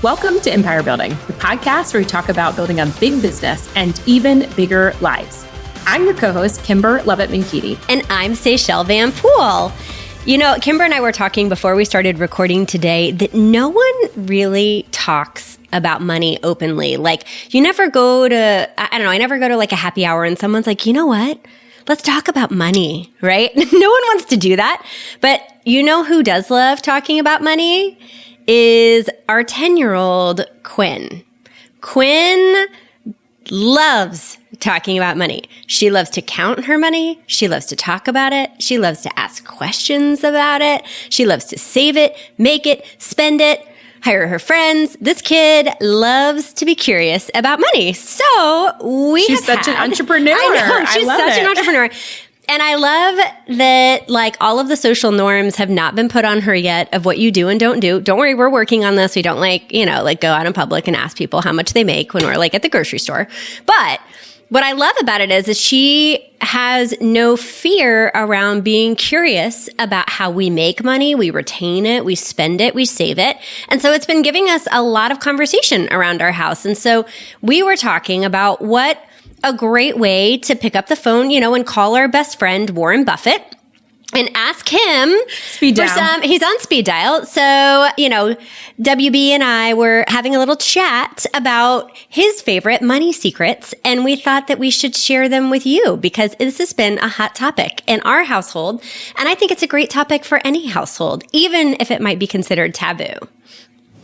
Welcome to Empire Building, the podcast where we talk about building a big business and even bigger lives. I'm your co-host, Kimber Lovett-Minkiti. And I'm Seychelle Van Poole. You know, Kimber and I were talking before we started recording today that no one really talks about money openly. Like, you never go to, I never go to like a happy hour and someone's like, you know what? Let's talk about money, right? No one wants to do that. But you know who does love talking about money? Is our 10-year-old Quinn. Quinn loves talking about money. She loves to count her money. She loves to talk about it. She loves to ask questions about it. She loves to save it, make it, spend it, hire her friends. This kid loves to be curious about money. So She's such an entrepreneur. I know, she's such an entrepreneur. And I love that, like, all of the social norms have not been put on her yet of what you do and don't do. Don't worry, we're working on this. We don't go out in public and ask people how much they make when we're like at the grocery store. But what I love about it is she has no fear around being curious about how we make money, we retain it, we spend it, we save it. And so it's been giving us a lot of conversation around our house. And so we were talking about what a great way to pick up the phone, and call our best friend, Warren Buffett, and ask him speed dial. He's on speed dial. So, WB and I were having a little chat about his favorite money secrets, and we thought that we should share them with you because this has been a hot topic in our household. And I think it's a great topic for any household, even if it might be considered taboo.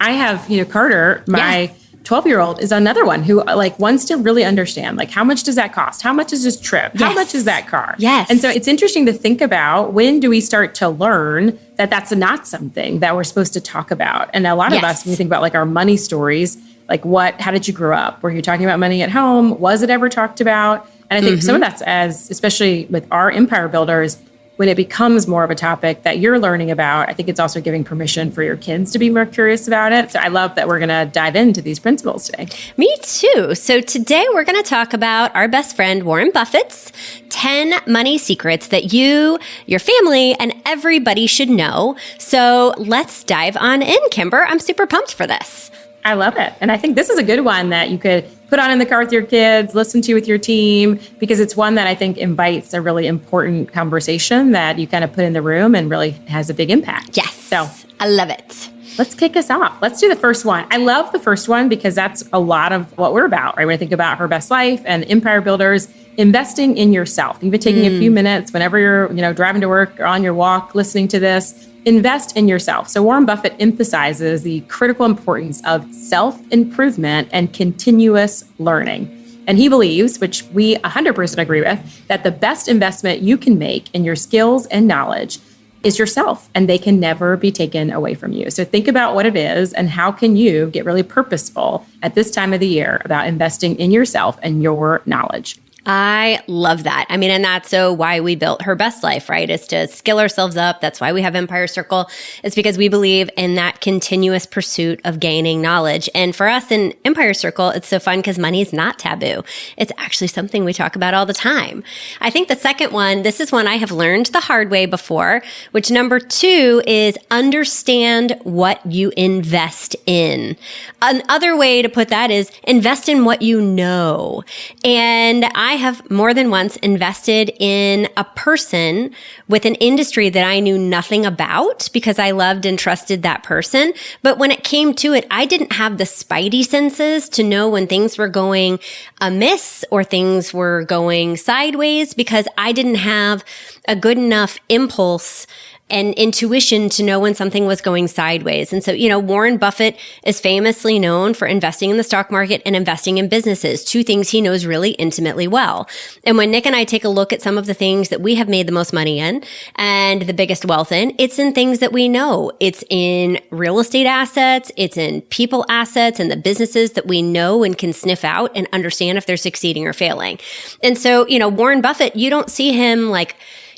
I have, Carter, my 12-year-old is another one who wants to really understand, how much does that cost? How much is this trip? How much is that car? Yes. And so it's interesting to think about, when do we start to learn that that's not something that we're supposed to talk about? And a lot of us, when we think about our money stories, how did you grow up? Were you talking about money at home? Was it ever talked about? And I think some of that's especially with our empire builders, when it becomes more of a topic that you're learning about, I think it's also giving permission for your kids to be more curious about it. So I love that we're going to dive into these principles today. Me too. So today we're going to talk about our best friend, Warren Buffett's 10 money secrets that you, your family, and everybody should know. So let's dive on in, Kimber. I'm super pumped for this. I love it. And I think this is a good one that you could put on in the car with your kids, listen to with your team, because it's one that I think invites a really important conversation that you kind of put in the room and really has a big impact. Yes. So I love it. Let's kick us off. Let's do the first one. I love the first one because that's a lot of what we're about, right? When I think about Her Best Life and Empire Builders, investing in yourself. Even taking a few minutes whenever you're, driving to work or on your walk, listening to this, invest in yourself. So Warren Buffett emphasizes the critical importance of self-improvement and continuous learning. And he believes, which we 100% agree with, that the best investment you can make in your skills and knowledge is yourself, and they can never be taken away from you. So think about what it is and how can you get really purposeful at this time of the year about investing in yourself and your knowledge. I love that. I mean, and that's why we built Her Best Life, right? Is to skill ourselves up. That's why we have Empire Circle. It's because we believe in that continuous pursuit of gaining knowledge. And for us in Empire Circle, it's so fun because money is not taboo. It's actually something we talk about all the time. I think the second one, this is one I have learned the hard way before, which number 2 is understand what you invest in. Another way to put that is invest in what you know. And I have more than once invested in a person with an industry that I knew nothing about because I loved and trusted that person. But when it came to it, I didn't have the spidey senses to know when things were going amiss or things were going sideways because I didn't have a good enough impulse and intuition to know when something was going sideways. And so, Warren Buffett is famously known for investing in the stock market and investing in businesses, 2 things he knows really intimately well. And when Nick and I take a look at some of the things that we have made the most money in and the biggest wealth in, it's in things that we know. It's in real estate assets, it's in people assets and the businesses that we know and can sniff out and understand if they're succeeding or failing. And so, Warren Buffett, you don't see him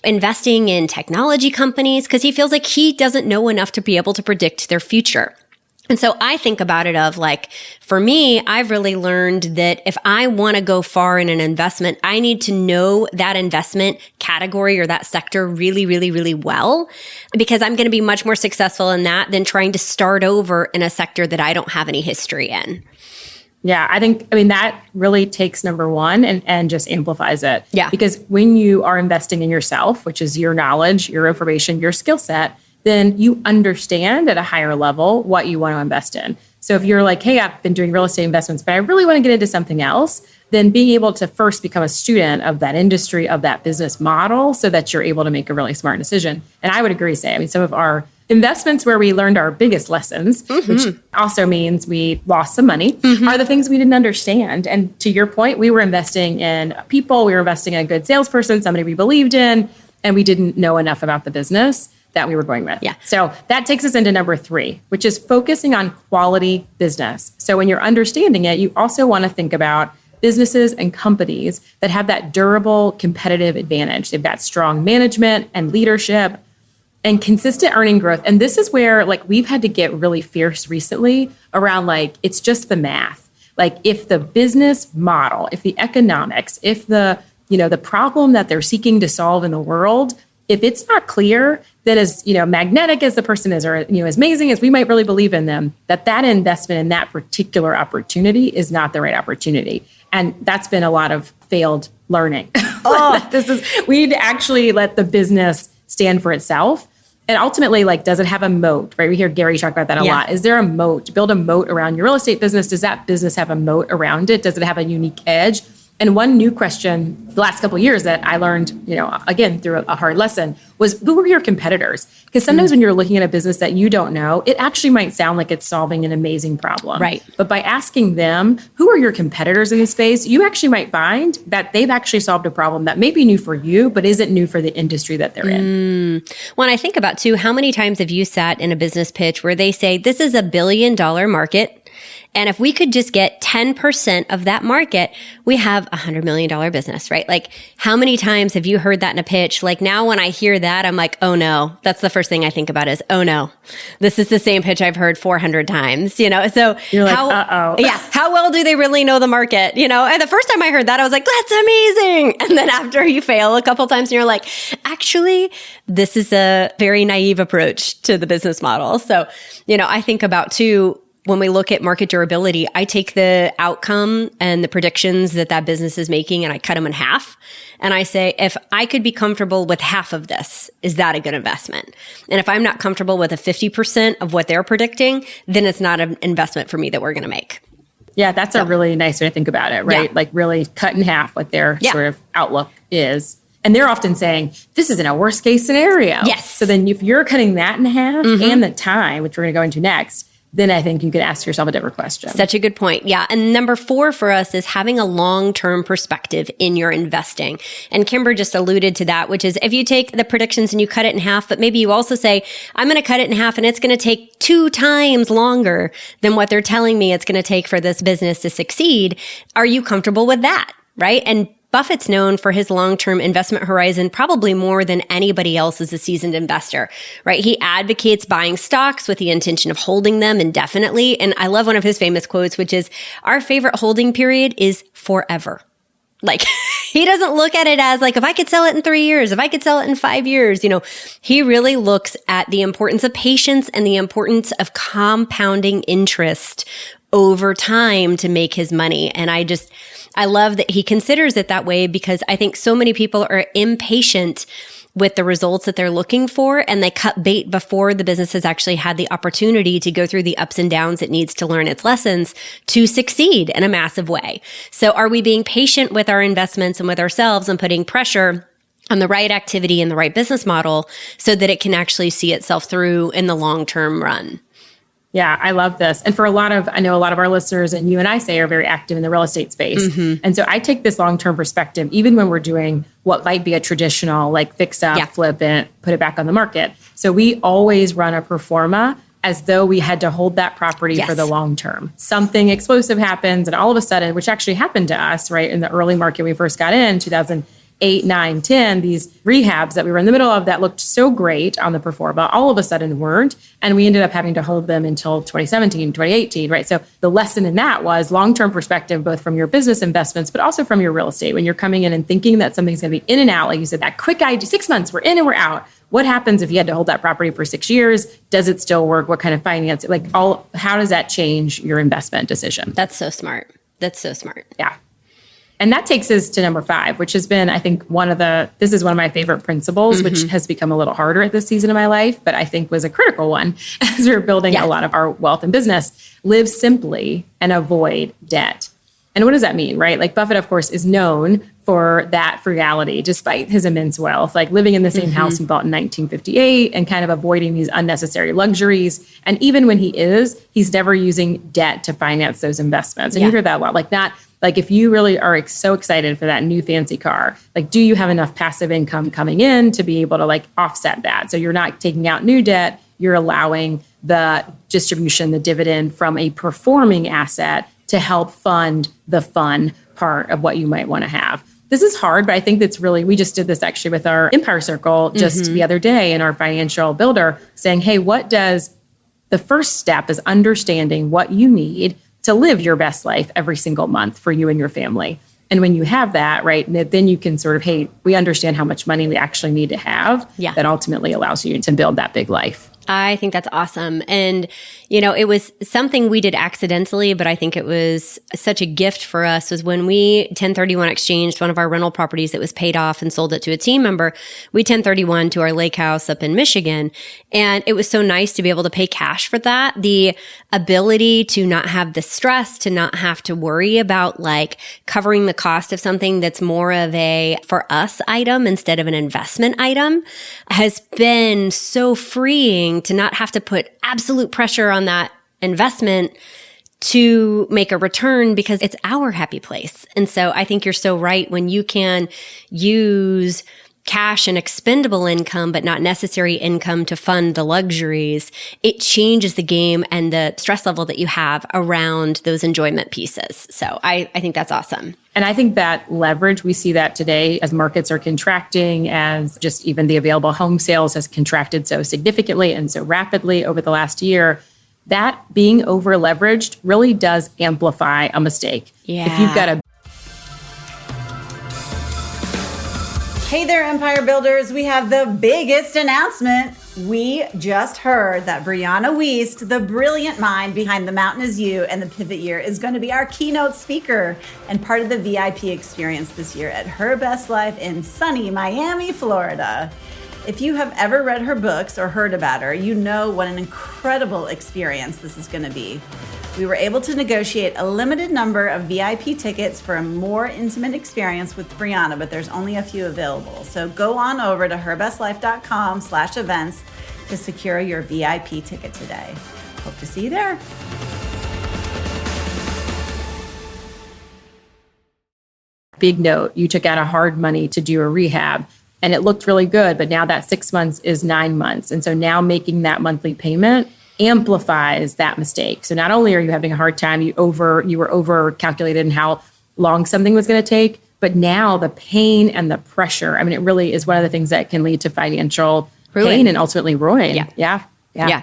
investing in technology companies because he feels like he doesn't know enough to be able to predict their future. And so I think about it of like, for me, I've really learned that if I want to go far in an investment, I need to know that investment category or that sector really, really, really well, because I'm going to be much more successful in that than trying to start over in a sector that I don't have any history in. Yeah, I mean, that really takes number one and just amplifies it. Yeah. Because when you are investing in yourself, which is your knowledge, your information, your skill set, then you understand at a higher level what you want to invest in. So if you're like, hey, I've been doing real estate investments, but I really want to get into something else, then being able to first become a student of that industry, of that business model, so that you're able to make a really smart decision. And I would agree, say, I mean, some of our investments where we learned our biggest lessons, which also means we lost some money, are the things we didn't understand. And to your point, we were investing in people, we were investing in a good salesperson, somebody we believed in, and we didn't know enough about the business that we were going with. Yeah. So that takes us into number 3, which is focusing on quality business. So when you're understanding it, you also want to think about businesses and companies that have that durable competitive advantage. They've got strong management and leadership and consistent earning growth. And this is where like we've had to get really fierce recently around like, it's just the math. Like if the business model, if the economics, if the problem that they're seeking to solve in the world, if it's not clear, that as magnetic as the person is, or as amazing as we might really believe in them, that investment in that particular opportunity is not the right opportunity. And that's been a lot of failed learning. We need to actually let the business stand for itself. And ultimately, like, does it have a moat, right? We hear Gary talk about that a lot. Is there a moat? Build a moat around your real estate business. Does that business have a moat around it? Does it have a unique edge? And one new question the last couple of years that I learned, again, through a hard lesson was, who are your competitors? Because sometimes when you're looking at a business that you don't know, it actually might sound like it's solving an amazing problem. Right. But by asking them, who are your competitors in this space, you actually might find that they've actually solved a problem that may be new for you, but isn't new for the industry that they're in. When I think about too, how many times have you sat in a business pitch where they say, this is $1 billion market, and if we could just get 10% of that market, we have a $100 million business, right? Like, how many times have you heard that in a pitch? Like, now when I hear that, I'm like, oh no. That's the first thing I think about is, oh no, this is the same pitch I've heard 400 times, So you're like, uh-oh. Yeah. How well do they really know the market? And the first time I heard that, I was like, that's amazing. And then after you fail a couple times, you're like, actually, this is a very naive approach to the business model. So, I think about too, when we look at market durability, I take the outcome and the predictions that business is making and I cut them in half. And I say, if I could be comfortable with half of this, is that a good investment? And if I'm not comfortable with a 50% of what they're predicting, then it's not an investment for me that we're going to make. Yeah, that's a really nice way to think about it, right? Yeah. Like really cut in half what their sort of outlook is. And they're often saying, this isn't a worst case scenario. Yes. So then if you're cutting that in half and the time, which we're going to go into next, then I think you could ask yourself a different question. Such a good point. Yeah. And number 4 for us is having a long-term perspective in your investing. And Kimber just alluded to that, which is if you take the predictions and you cut it in half, but maybe you also say, I'm going to cut it in half and it's going to take 2 times longer than what they're telling me it's going to take for this business to succeed. Are you comfortable with that? Right. And Buffett's known for his long-term investment horizon probably more than anybody else as a seasoned investor, right? He advocates buying stocks with the intention of holding them indefinitely. And I love one of his famous quotes, which is, our favorite holding period is forever. Like, he doesn't look at it as like, if I could sell it in 3 years, if I could sell it in 5 years, he really looks at the importance of patience and the importance of compounding interest over time to make his money. And I love that he considers it that way, because I think so many people are impatient with the results that they're looking for, and they cut bait before the business has actually had the opportunity to go through the ups and downs it needs to learn its lessons to succeed in a massive way. So are we being patient with our investments and with ourselves and putting pressure on the right activity and the right business model so that it can actually see itself through in the long-term run? Yeah, I love this. And I know a lot of our listeners, and you and I say, are very active in the real estate space. And so I take this long-term perspective, even when we're doing what might be a traditional, like fix up, flip it, put it back on the market. So we always run a pro forma as though we had to hold that property for the long term. Something explosive happens, and all of a sudden, which actually happened to us, right, in the early market we first got in, 2008, 8, 9, 10, these rehabs that we were in the middle of that looked so great on the pro forma, all of a sudden weren't. And we ended up having to hold them until 2017, 2018, right? So the lesson in that was long-term perspective, both from your business investments, but also from your real estate. When you're coming in and thinking that something's going to be in and out, like you said, that quick idea, 6 months, we're in and we're out. What happens if you had to hold that property for 6 years? Does it still work? What kind of finance? How does that change your investment decision? That's so smart. That's so smart. Yeah. And that takes us to number 5, which has been, I think, this is one of my favorite principles, which has become a little harder at this season of my life, but I think was a critical one as we were building a lot of our wealth and business. Live simply and avoid debt. And what does that mean, right? Like Buffett, of course, is known for that frugality, despite his immense wealth, like living in the same house he bought in 1958 and kind of avoiding these unnecessary luxuries. And even when he's never using debt to finance those investments. And you hear that a lot, like if you really are so excited for that new fancy car, like, do you have enough passive income coming in to be able to like offset that? So you're not taking out new debt, you're allowing the distribution, the dividend from a performing asset to help fund the fun part of what you might want to have. This is hard, but I think that's really, we just did this actually with our Empire Circle just the other day in our financial builder saying, hey, the first step is understanding what you need to live your best life every single month for you and your family. And when you have that, right, then you can sort of, hey, we understand how much money we actually need to have that ultimately allows you to build that big life. I think that's awesome. And, it was something we did accidentally, but I think it was such a gift for us was when we 1031 exchanged one of our rental properties that was paid off and sold it to a team member. We 1031 to our lake house up in Michigan. And it was so nice to be able to pay cash for that. The ability to not have the stress, to not have to worry about like covering the cost of something that's more of a for us item instead of an investment item has been so freeing to not have to put absolute pressure on that investment to make a return because it's our happy place. And so I think you're so right when you can use cash and expendable income, but not necessary income to fund the luxuries, it changes the game and the stress level that you have around those enjoyment pieces. So I think that's awesome. And I think that leverage, we see that today as markets are contracting, as just even the available home sales has contracted so significantly and so rapidly over the last year, that being over leveraged really does amplify a mistake. Yeah. If you've got a Hey there, Empire Builders. We have the biggest announcement. We just heard that Brianna Wiest, the brilliant mind behind The Mountain Is You and The Pivot Year, is going to be our keynote speaker and part of the VIP experience this year at Her Best Life in sunny Miami, Florida. If you have ever read her books or heard about her, you know what an incredible experience this is going to be. We were able to negotiate a limited number of VIP tickets for a more intimate experience with Brianna, but there's only a few available. So go on over to herbestlife.com/events to secure your VIP ticket today. Hope to see you there. big note, you took out a hard money to do a rehab and it looked really good, but now that 6 months is 9 months. And so now making that monthly payment amplifies that mistake. So not only are you having a hard time, you were over calculated in how long something was going to take, but now the pain and the pressure, I mean, it really is one of the things that can lead to financial pain and ultimately ruin. Yeah,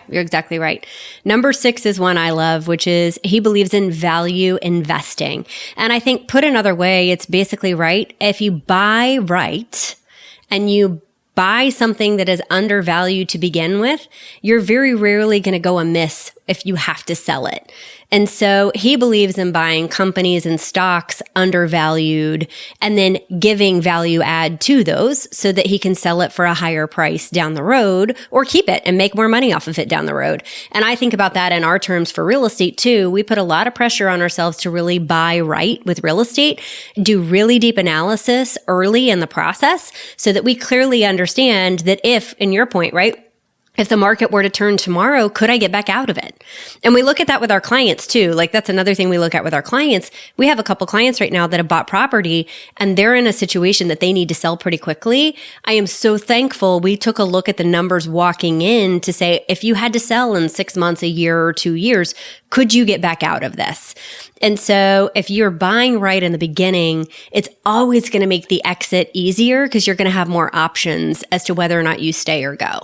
you're exactly right. Number 6 is one I love, which is he believes in value investing. And I think put another way, it's basically right. If you buy right and you buy something that is undervalued to begin with, you're very rarely going to go amiss if you have to sell it. And so he believes in buying companies and stocks undervalued and then giving value add to those so that he can sell it for a higher price down the road or keep it and make more money off of it down the road. And I think about that in our terms for real estate too. We put a lot of pressure on ourselves to really buy right with real estate, do really deep analysis early in the process so that we clearly understand that if, in your point, right, if the market were to turn tomorrow, could I get back out of it? And we look at that with our clients too. Like that's another thing we look at with our clients. We have a couple clients right now that have bought property and they're in a situation that they need to sell pretty quickly. I am so thankful we took a look at the numbers walking in to say, if you had to sell in 6 months, a year, or 2 years, could you get back out of this? And so if you're buying right in the beginning, it's always going to make the exit easier because you're going to have more options as to whether or not you stay or go.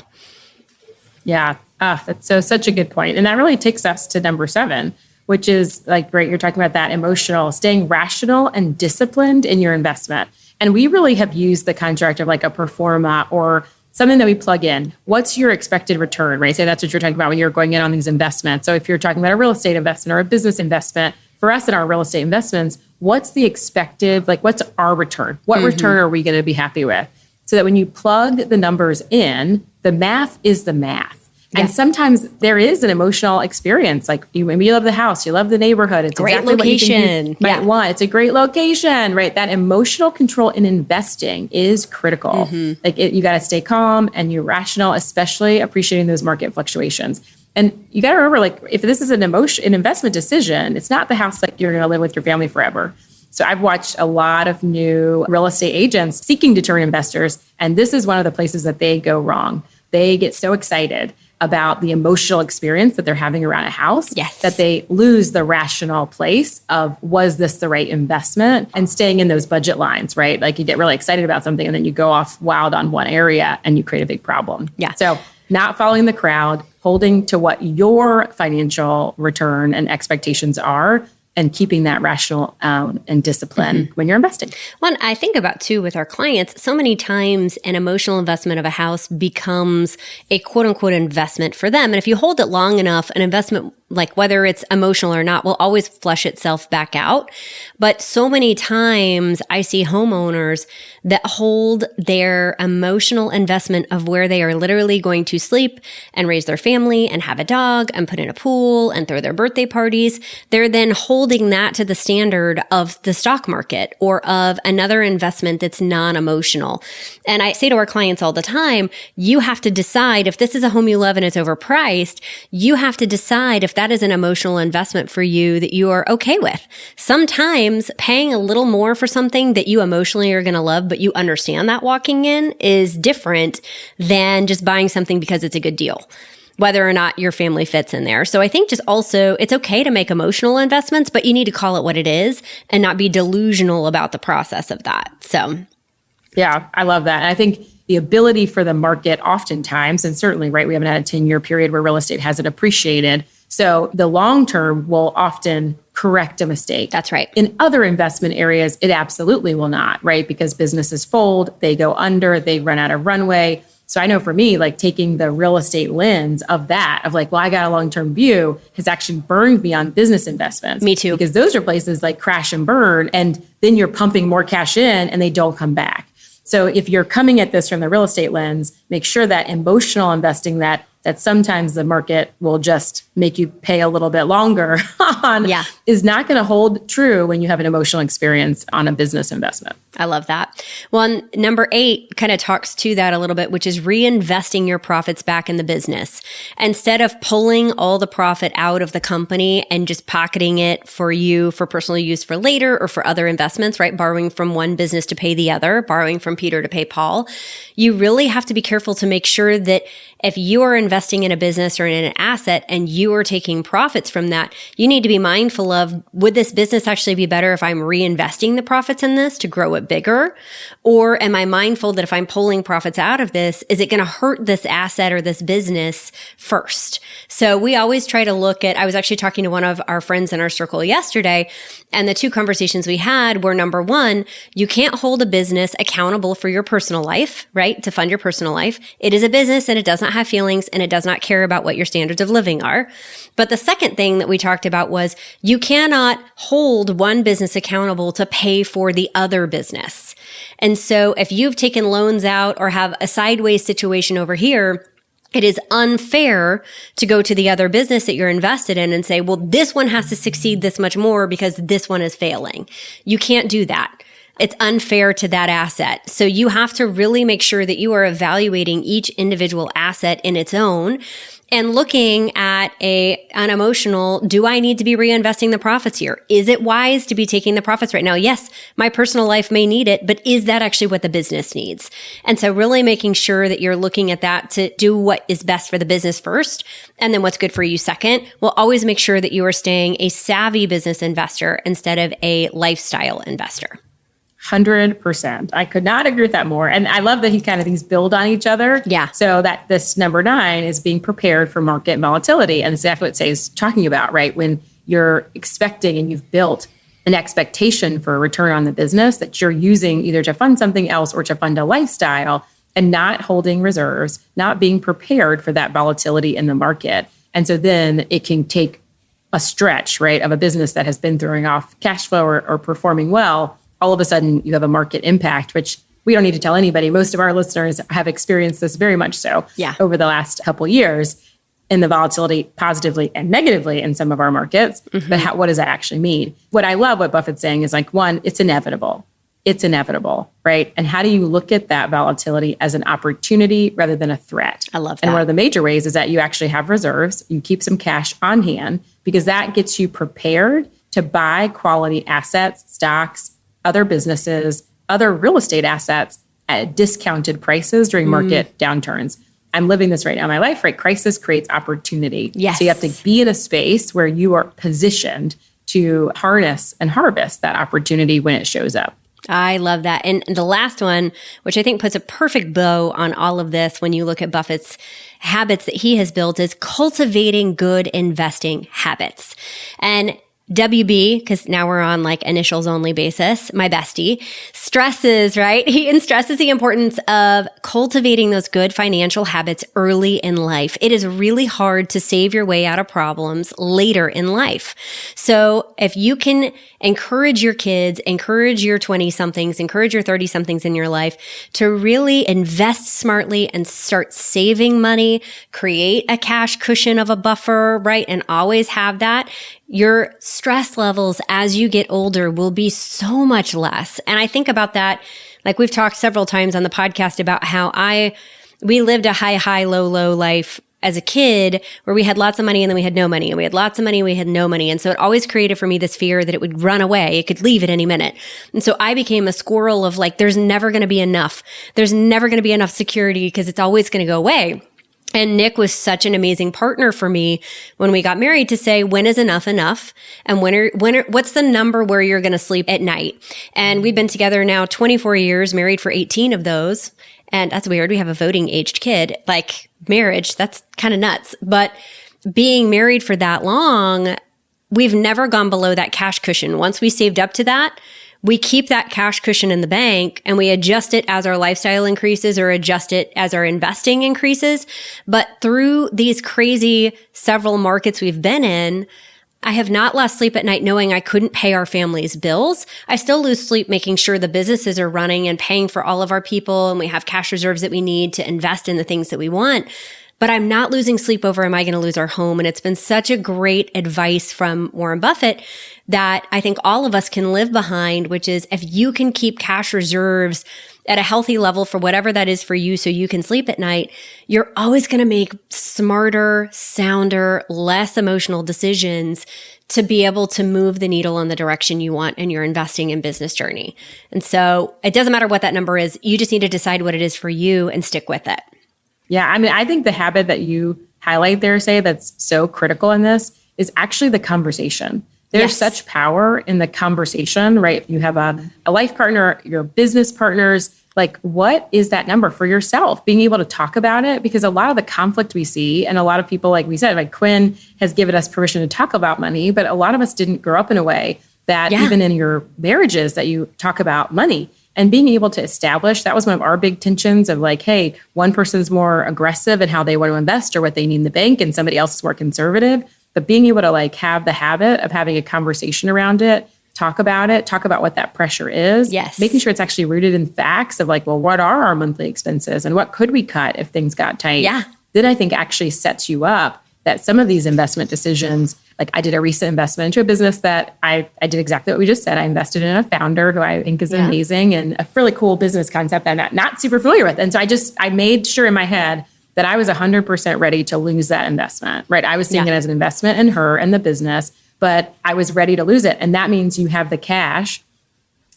Yeah. That's such a good point. And that really takes us to number 7, which is like, right, you're talking about that emotional, staying rational and disciplined in your investment. And we really have used the construct of like a pro forma or something that we plug in. What's your expected return, right? So that's what you're talking about when you're going in on these investments. So if you're talking about a real estate investment or a business investment, for us in our real estate investments, what's the expected, like what's our return? What return are we going to be happy with? So that when you plug the numbers in, the math is the math. And sometimes there is an emotional experience. Like maybe you love the house, you love the neighborhood. It's great exactly location. What you think you might want. It's a great location, right? That emotional control in investing is critical. Like you got to stay calm and you're rational, especially appreciating those market fluctuations. And you got to remember, like if this is an investment decision, it's not the house that you're going to live with your family forever. So I've watched a lot of new real estate agents seeking to turn investors, and this is one of the places that they go wrong. They get so excited about the emotional experience that they're having around a house that they lose the rational place of, was this the right investment? And staying in those budget lines, right? Like you get really excited about something and then you go off wild on one area and you create a big problem. Yeah. So not following the crowd, holding to what your financial return and expectations are, and keeping that rational and discipline when you're investing. One I think about too with our clients, so many times an emotional investment of a house becomes a quote unquote investment for them. And if you hold it long enough, an investment, like whether it's emotional or not, will always flush itself back out. But so many times I see homeowners that hold their emotional investment of where they are literally going to sleep and raise their family and have a dog and put in a pool and throw their birthday parties. They're then holding that to the standard of the stock market or of another investment that's non-emotional. And I say to our clients all the time, you have to decide if this is a home you love and it's overpriced, you have to decide if that is an emotional investment for you that you are okay with. Sometimes paying a little more for something that you emotionally are going to love, but you understand that walking in is different than just buying something because it's a good deal, whether or not your family fits in there. So I think just also it's okay to make emotional investments, but you need to call it what it is and not be delusional about the process of that. So yeah, I love that. And I think the ability for the market oftentimes, and certainly, right, we haven't had a 10-year period where real estate hasn't appreciated. So the long term will often correct a mistake. That's right. In other investment areas, it absolutely will not, right? Because businesses fold, they go under, they run out of runway. So I know for me, like taking the real estate lens of that, of like, well, I got a long-term view, has actually burned me on business investments. Me too. Because those are places like crash and burn, and then you're pumping more cash in and they don't come back. So if you're coming at this from the real estate lens, make sure that emotional investing that sometimes the market will just make you pay a little bit longer on is not going to hold true when you have an emotional experience on a business investment. I love that. Well, number 8 kind of talks to that a little bit, which is reinvesting your profits back in the business. Instead of pulling all the profit out of the company and just pocketing it for you for personal use for later or for other investments, right? Borrowing from one business to pay the other, borrowing from Peter to pay Paul. You really have to be careful to make sure that if you are investing in a business or in an asset and you are taking profits from that, you need to be mindful of, would this business actually be better if I'm reinvesting the profits in this to grow it bigger? Or am I mindful that if I'm pulling profits out of this, is it going to hurt this asset or this business first? So we always try to look at, I was actually talking to one of our friends in our circle yesterday, and the 2 conversations we had were, number 1, you can't hold a business accountable for your personal life, right? To fund your personal life. It is a business and it does not have feelings and it does not care about what your standards of living are. But the second thing that we talked about was you cannot hold one business accountable to pay for the other business. And so if you've taken loans out or have a sideways situation over here, it is unfair to go to the other business that you're invested in and say, well, this one has to succeed this much more because this one is failing. You can't do that. It's unfair to that asset. So you have to really make sure that you are evaluating each individual asset in its own and looking at an emotional, do I need to be reinvesting the profits here? Is it wise to be taking the profits right now? Yes, my personal life may need it, but is that actually what the business needs? And so really making sure that you're looking at that to do what is best for the business first, and then what's good for you second. Will always make sure that you are staying a savvy business investor instead of a lifestyle investor. 100%. I could not agree with that more. And I love that these build on each other. Yeah. So that this number 9 is being prepared for market volatility. And that's what Say's talking about, right? When you're expecting and you've built an expectation for a return on the business that you're using either to fund something else or to fund a lifestyle, and not holding reserves, not being prepared for that volatility in the market. And so then it can take a stretch, right, of a business that has been throwing off cash flow or performing well. All of a sudden you have a market impact, which we don't need to tell anybody. Most of our listeners have experienced this very much so over the last couple of years in the volatility positively and negatively in some of our markets. Mm-hmm. But what does that actually mean? What I love what Buffett's saying is one, it's inevitable. It's inevitable, right? And how do you look at that volatility as an opportunity rather than a threat? I love that. And one of the major ways is that you actually have reserves. You keep some cash on hand because that gets you prepared to buy quality assets, stocks, other businesses, other real estate assets at discounted prices during market downturns. I'm living this right now in my life, right? Crisis creates opportunity. Yes. So you have to be in a space where you are positioned to harness and harvest that opportunity when it shows up. I love that. And the last one, which I think puts a perfect bow on all of this when you look at Buffett's habits that he has built, is cultivating good investing habits. And WB, because now we're on initials only basis, my bestie, stresses, right? He stresses the importance of cultivating those good financial habits early in life. It is really hard to save your way out of problems later in life. So if you can encourage your kids, encourage your 20-somethings, encourage your 30-somethings in your life to really invest smartly and start saving money, create a cash cushion of a buffer, right? And always have that. Your stress levels as you get older will be so much less. And I think about that, we've talked several times on the podcast about how we lived a high, low life as a kid where we had lots of money and then we had no money, and we had lots of money and we had no money. And so it always created for me this fear that it would run away. It could leave at any minute. And so I became a squirrel of there's never going to be enough. There's never going to be enough security because it's always going to go away. And Nick was such an amazing partner for me when we got married to say, when is enough enough? And what's the number where you're going to sleep at night? And we've been together now 24 years, married for 18 of those. And that's weird. We have a voting aged kid. Marriage, that's kind of nuts. But being married for that long, we've never gone below that cash cushion. Once we saved up to that, we keep that cash cushion in the bank and we adjust it as our lifestyle increases or adjust it as our investing increases. But through these crazy several markets we've been in, I have not lost sleep at night knowing I couldn't pay our family's bills. I still lose sleep making sure the businesses are running and paying for all of our people, and we have cash reserves that we need to invest in the things that we want. But I'm not losing sleep over, am I going to lose our home? And it's been such a great advice from Warren Buffett that I think all of us can live behind, which is if you can keep cash reserves at a healthy level for whatever that is for you so you can sleep at night, you're always going to make smarter, sounder, less emotional decisions to be able to move the needle in the direction you want in your investing and business journey. And so it doesn't matter what that number is. You just need to decide what it is for you and stick with it. Yeah, I think the habit that you highlight there, Say, that's so critical in this is actually the conversation. There's such power in the conversation, right? You have a life partner, your business partners, what is that number for yourself? Being able to talk about it, because a lot of the conflict we see, and a lot of people, like we said, Quinn has given us permission to talk about money, but a lot of us didn't grow up in a way that even in your marriages that you talk about money. And being able to establish, that was one of our big tensions of hey, one person's more aggressive in how they want to invest or what they need in the bank, and somebody else is more conservative. But being able to have the habit of having a conversation around it, talk about what that pressure is. Yes. Making sure it's actually rooted in facts of what are our monthly expenses and what could we cut if things got tight? Yeah. Then I think actually sets you up that some of these investment decisions Like I did a recent investment into a business that I did exactly what we just said. I invested in a founder who I think is amazing and a really cool business concept that I'm not super familiar with. And so I made sure in my head that I was 100% ready to lose that investment, right? I was seeing it as an investment in her and the business, but I was ready to lose it. And that means you have the cash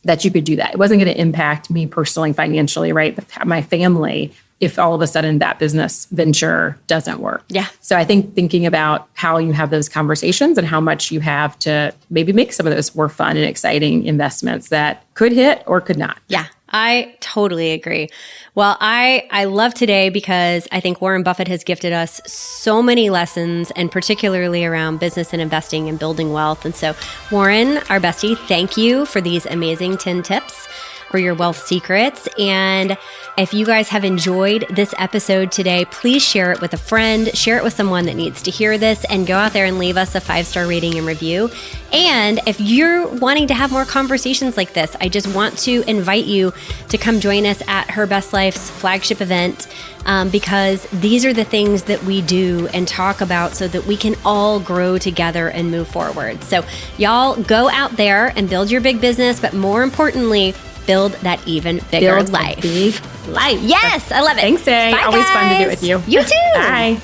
that you could do that. It wasn't going to impact me personally, financially, right? My family, if all of a sudden that business venture doesn't work. Yeah. So I think thinking about how you have those conversations and how much you have to maybe make some of those more fun and exciting investments that could hit or could not. Yeah. I totally agree. Well, I love today because I think Warren Buffett has gifted us so many lessons, and particularly around business and investing and building wealth. And so, Warren, our bestie, thank you for these amazing 10 tips for your wealth secrets. And if you guys have enjoyed this episode today, please share it with a friend, share it with someone that needs to hear this, and go out there and leave us a 5-star rating and review. And if you're wanting to have more conversations like this, I just want to invite you to come join us at Her Best Life's flagship event, because these are the things that we do and talk about so that we can all grow together and move forward. So y'all go out there and build your big business, but more importantly, build that even bigger life. Big life. Yes, I love it. Thanks, Say. Bye, Always guys. fun to do it with you. You too. Bye.